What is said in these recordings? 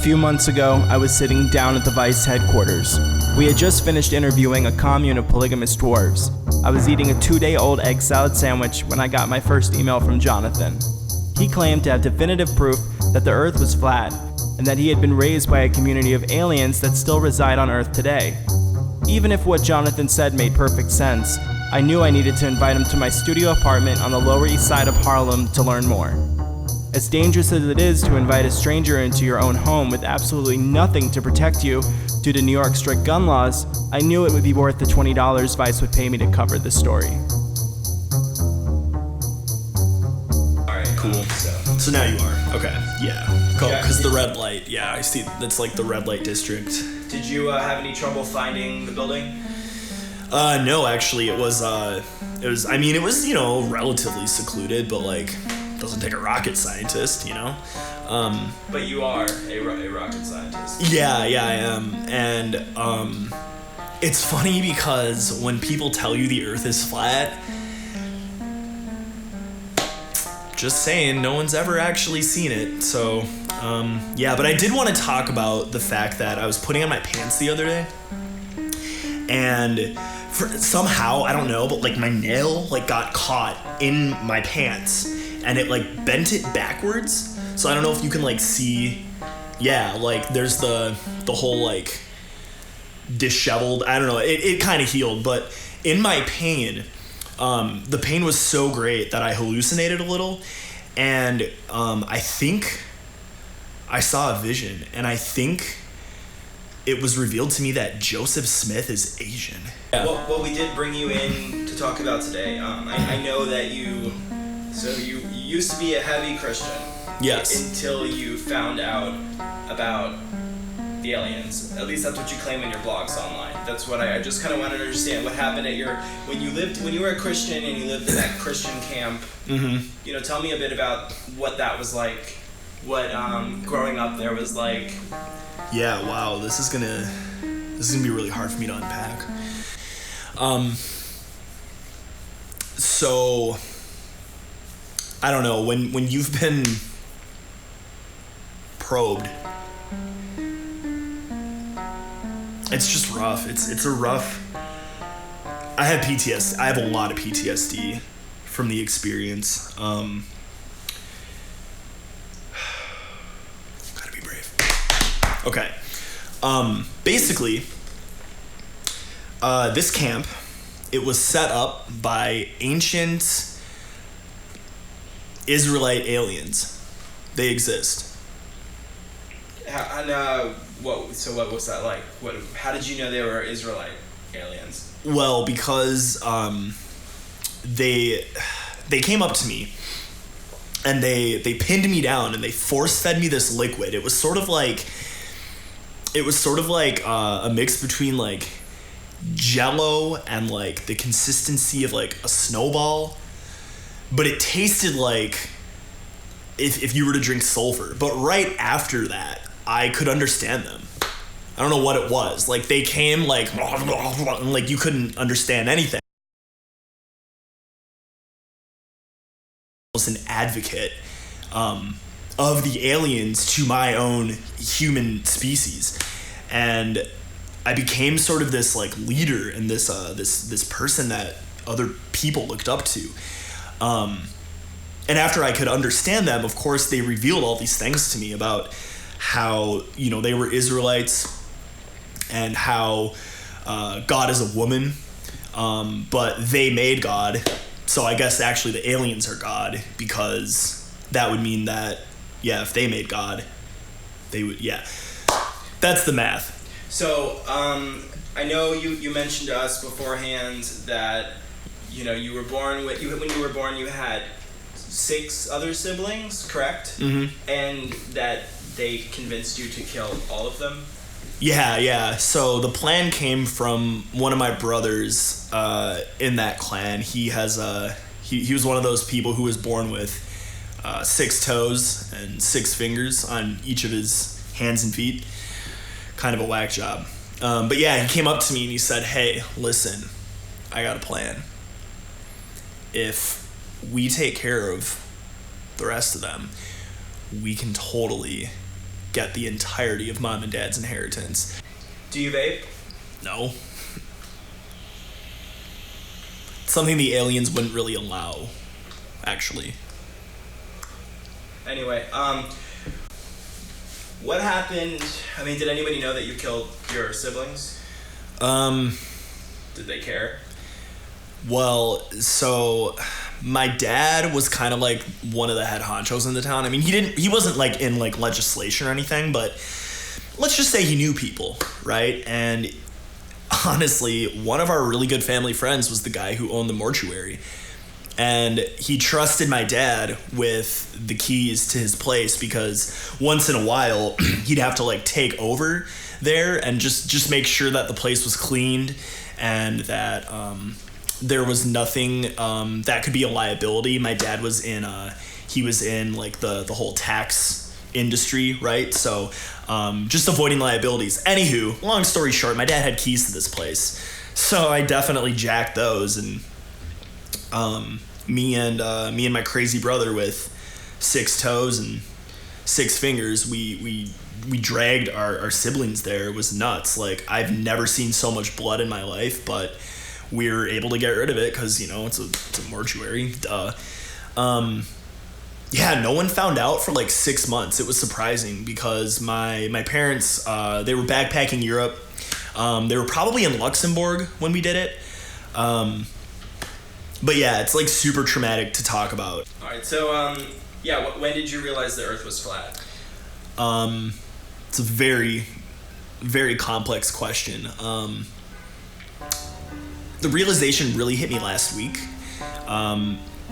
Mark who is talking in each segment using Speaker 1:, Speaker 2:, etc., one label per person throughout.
Speaker 1: few months ago, I was sitting down at the Vice headquarters. We had just finished interviewing a commune of polygamous dwarves. I was eating a 2-day-old egg salad sandwich when I got my first email from Jonathan. He claimed to have definitive proof that the Earth was flat, and that he had been raised by a community of aliens that still reside on Earth today. Even if what Jonathan said made perfect sense, I knew I needed to invite him to my studio apartment on the Lower East Side of Harlem to learn more. As dangerous as it is to invite a stranger into your own home with absolutely nothing to protect you due to New York's strict gun laws, I knew it would be worth the $20 Vice would pay me to cover this story.
Speaker 2: Alright, cool. So now you are. Okay, yeah. Cool, because the red light, yeah, I see, that's like the red light district.
Speaker 1: Did you have any trouble finding the building?
Speaker 2: No, actually, it was, you know, relatively secluded, but like, doesn't take a rocket scientist, you know?
Speaker 1: But you are a rocket scientist.
Speaker 2: Yeah, I am. And it's funny because when people tell you the Earth is flat, just saying, no one's ever actually seen it. So, yeah, but I did want to talk about the fact that I was putting on my pants the other day, and somehow, I don't know, but like my nail like got caught in my pants, and it like bent it backwards. So I don't know if you can like see, yeah, like there's the whole like disheveled, I don't know, it kind of healed, but in my pain, the pain was so great that I hallucinated a little, and I think I saw a vision, and I think it was revealed to me that Joseph Smith is Asian.
Speaker 1: Yeah. Well, we did bring you in to talk about today. I know that you used to be a heavy Christian.
Speaker 2: Yes.
Speaker 1: Until you found out about the aliens. At least that's what you claim in your blogs online. That's what I just kind of want to understand what happened at when you were a Christian and you lived in that Christian camp.
Speaker 2: Mm-hmm.
Speaker 1: You know, tell me a bit about what that was like, what growing up there was like.
Speaker 2: Yeah, wow, this is gonna be really hard for me to unpack. So I don't know, when you've been probed, it's just rough. It's a rough. I have PTSD. I have a lot of PTSD from the experience. Gotta be brave. Okay. Basically, this camp, it was set up by ancient Israelite aliens. They exist.
Speaker 1: What was that like? How did you know they were Israelite aliens?
Speaker 2: Well, because they came up to me and they pinned me down and they force fed me this liquid. It was sort of like a mix between like Jello and like the consistency of like a snowball, but it tasted like if you were to drink sulfur. But right after that, I could understand them. I don't know what it was. Like they came like, and like you couldn't understand anything. I was an advocate of the aliens to my own human species, and I became sort of this like leader and this person that other people looked up to. And after I could understand them, of course, they revealed all these things to me about how, you know, they were Israelites and how God is a woman, but they made God. So I guess actually the aliens are God, because that would mean that, yeah, if they made God, they would, yeah. That's the math.
Speaker 1: So I know you mentioned to us beforehand that, you know, you were born when you were born you had 6 other siblings, correct?
Speaker 2: Mm-hmm.
Speaker 1: And that they convinced you to kill all of them?
Speaker 2: Yeah. So the plan came from one of my brothers in that clan. He has he was one of those people who was born with 6 toes and 6 fingers on each of his hands and feet. Kind of a whack job. But yeah, he came up to me and he said, "Hey, listen, I got a plan. If we take care of the rest of them, we can totally get the entirety of mom and dad's inheritance.
Speaker 1: Do you vape?
Speaker 2: No. Something the aliens wouldn't really allow, actually.
Speaker 1: Anyway, what happened? I mean, did anybody know that you killed your siblings? Did they care?
Speaker 2: Well, so my dad was kind of like one of the head honchos in the town. I mean, he wasn't like in like legislation or anything, but let's just say he knew people, right? And honestly, one of our really good family friends was the guy who owned the mortuary. And he trusted my dad with the keys to his place because once in a while he'd have to like take over there and just make sure that the place was cleaned and that there was nothing that could be a liability. My dad was in like the whole tax industry, right? So just avoiding liabilities. Anywho, long story short, my dad had keys to this place, so I definitely jacked those. And me and my crazy brother with 6 toes and 6 fingers, we dragged our siblings there. It was nuts. Like, I've never seen so much blood in my life, but we were able to get rid of it because, you know, it's a mortuary. Duh. Yeah, no one found out for like 6 months. It was surprising because my parents, they were backpacking Europe. They were probably in Luxembourg when we did it. But yeah, it's like super traumatic to talk about.
Speaker 1: All right, so yeah, when did you realize the Earth was flat?
Speaker 2: It's a very, very complex question. The realization really hit me last week.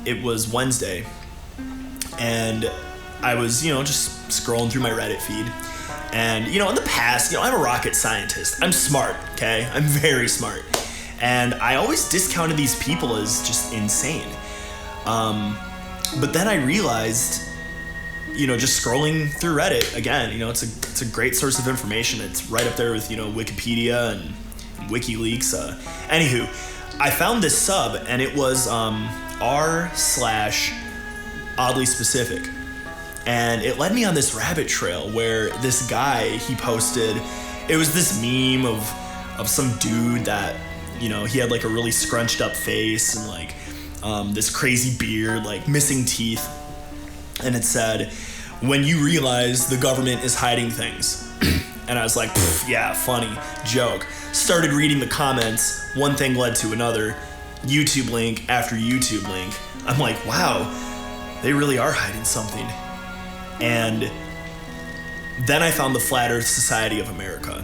Speaker 2: It was Wednesday, and I was, you know, just scrolling through my Reddit feed. And, you know, in the past, you know, I'm a rocket scientist. I'm smart, okay? I'm very smart. And I always discounted these people as just insane. But then I realized, you know, just scrolling through Reddit, again, you know, it's a great source of information. It's right up there with, you know, Wikipedia and WikiLeaks. Anywho, I found this sub, and it was r/oddly specific. And it led me on this rabbit trail where this guy, he posted, it was this meme of some dude that, you know, he had like a really scrunched up face and like this crazy beard, like missing teeth. And it said, "When you realize the government is hiding things." And I was like, yeah, funny, joke. Started reading the comments, one thing led to another, YouTube link after YouTube link. I'm like, wow, they really are hiding something. And then I found the Flat Earth Society of America.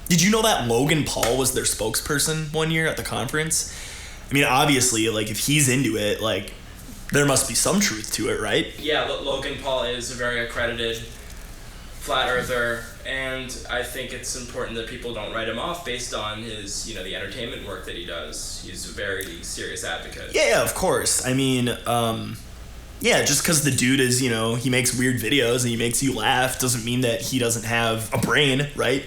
Speaker 2: Did you know that Logan Paul was their spokesperson one year at the conference? I mean, obviously, like, if he's into it, like, there must be some truth to it, right?
Speaker 1: Yeah, Logan Paul is a very accredited flat earther, and I think it's important that people don't write him off based on his, you know, the entertainment work that he does. He's a very serious advocate.
Speaker 2: Yeah, of course. I mean, yeah, just because the dude is, you know, he makes weird videos and he makes you laugh doesn't mean that he doesn't have a brain, right?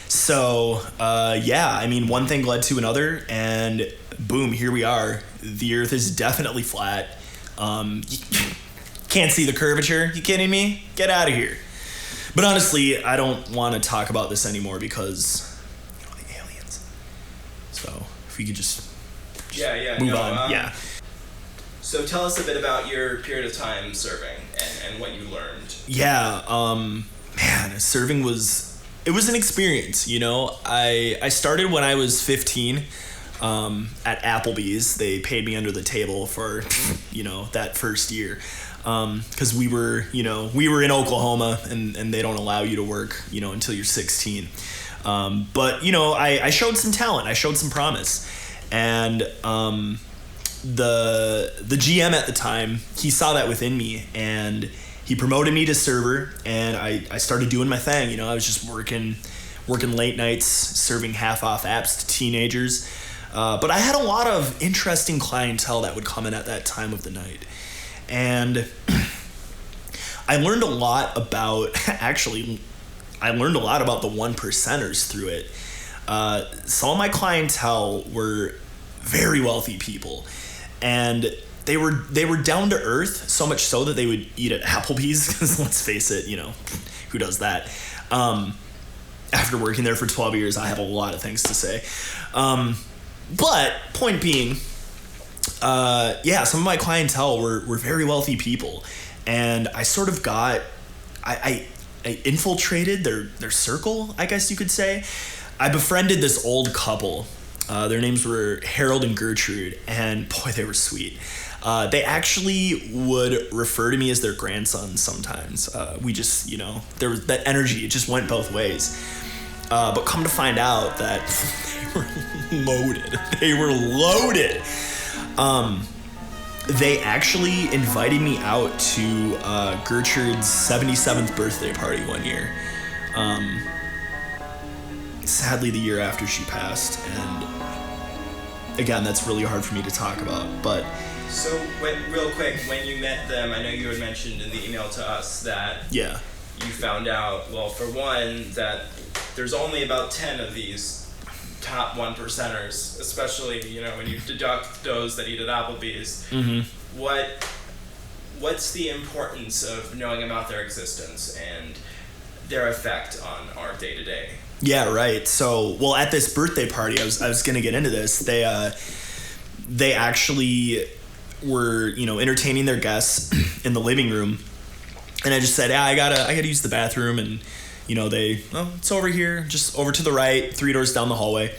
Speaker 2: So, yeah, I mean, one thing led to another, and boom, here we are. The Earth is definitely flat. You can't see the curvature. You kidding me? Get out of here. But honestly, I don't want to talk about this anymore because, you know, the aliens. So, if we could just move on. Yeah.
Speaker 1: So tell us a bit about your period of time serving and what you learned.
Speaker 2: Yeah, man, serving was an experience, you know. I started when I was 15 at Applebee's. They paid me under the table for, you know, that first year. Because we were in Oklahoma and they don't allow you to work, you know, until you're 16. But, you know, I showed some talent. I showed some promise. And the GM at the time, he saw that within me, and he promoted me to server, and I started doing my thing. You know, I was just working late nights, serving half-off apps to teenagers. But I had a lot of interesting clientele that would come in at that time of the night. And I learned a lot about, the 1%ers through it. Some of my clientele were very wealthy people. And they were down to earth, so much so that they would eat at Applebee's, because let's face it, who does that? After working there for 12 years, I have a lot of things to say. But point being, some of my clientele were very wealthy people, and I sort of got, I infiltrated their circle, I guess you could say. I befriended this old couple. Their names were Harold and Gertrude, and boy, they were sweet. They actually would refer to me as their grandson sometimes. We just, there was that energy. It just went both ways. But come to find out that they were loaded. They were loaded. They actually invited me out to Gertrude's 77th birthday party one year. Sadly, the year after she passed, and again, that's really hard for me to talk about, but...
Speaker 1: So, real quick, when you met them, I know you had mentioned in the email to us that you found out, well, for one, that there's only about 10 of these top 1%ers, especially, when you deduct those that eat at Applebee's. Mm-hmm. What's the importance of knowing about their existence and their effect on our day-to-day?
Speaker 2: Yeah, right. So, well, at this birthday party, I was going to get into this. They actually were, entertaining their guests in the living room, and I just said, I gotta use the bathroom, and it's over here, just over to the right, 3 doors down the hallway. I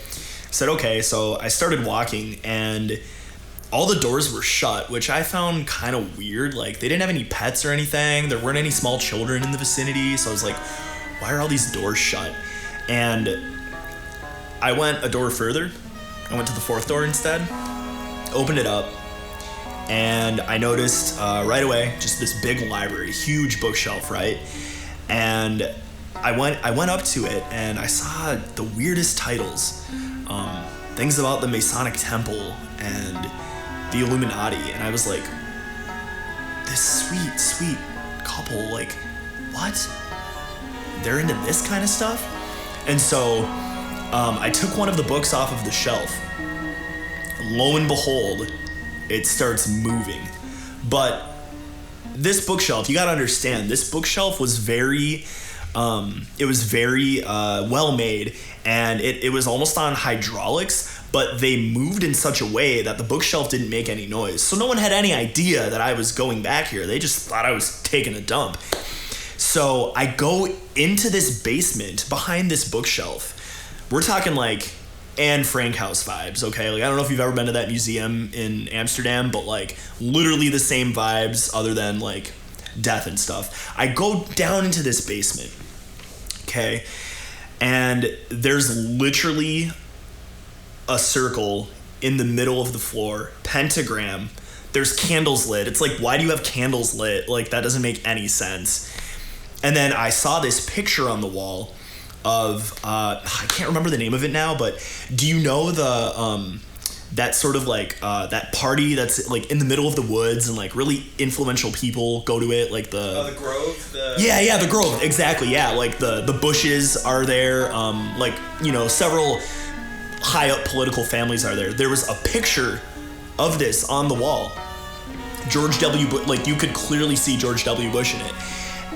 Speaker 2: said, okay. So I started walking, and all the doors were shut, which I found kind of weird. Like, they didn't have any pets or anything. There weren't any small children in the vicinity, so I was like, why are all these doors shut? And I went a door further. I went to the 4th door instead, opened it up, and I noticed right away just this big library, huge bookshelf, right? And I went up to it, and I saw the weirdest titles, things about the Masonic Temple and the Illuminati, and I was like, this sweet couple, like, what? They're into this kind of stuff? And so I took one of the books off of the shelf. Lo and behold, it starts moving. But this bookshelf, you gotta understand, this bookshelf was very well made, and it was almost on hydraulics, but they moved in such a way that the bookshelf didn't make any noise. So no one had any idea that I was going back here. They just thought I was taking a dump. So I go into this basement behind this bookshelf. We're talking like Anne Frank house vibes, okay? Like, I don't know if you've ever been to that museum in Amsterdam, but like literally the same vibes other than like death and stuff. I go down into this basement, okay? And there's literally a circle in the middle of the floor, pentagram. There's candles lit. It's like, why do you have candles lit? Like, that doesn't make any sense. And then I saw this picture on the wall of, I can't remember the name of it now, but do you know that sort of like, that party that's like in the middle of the woods and like really influential people go to it, like
Speaker 1: the Grove?
Speaker 2: Yeah, the Grove, exactly, yeah, like the Bushes are there, like, several high up political families are there. There was a picture of this on the wall. George W. Bush, like, you could clearly see George W. Bush in it.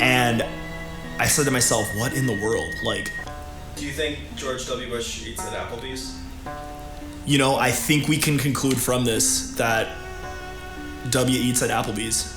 Speaker 2: And I said to myself, what in the world? Like,
Speaker 1: do you think George W. Bush eats at Applebee's?
Speaker 2: I think we can conclude from this that W eats at Applebee's.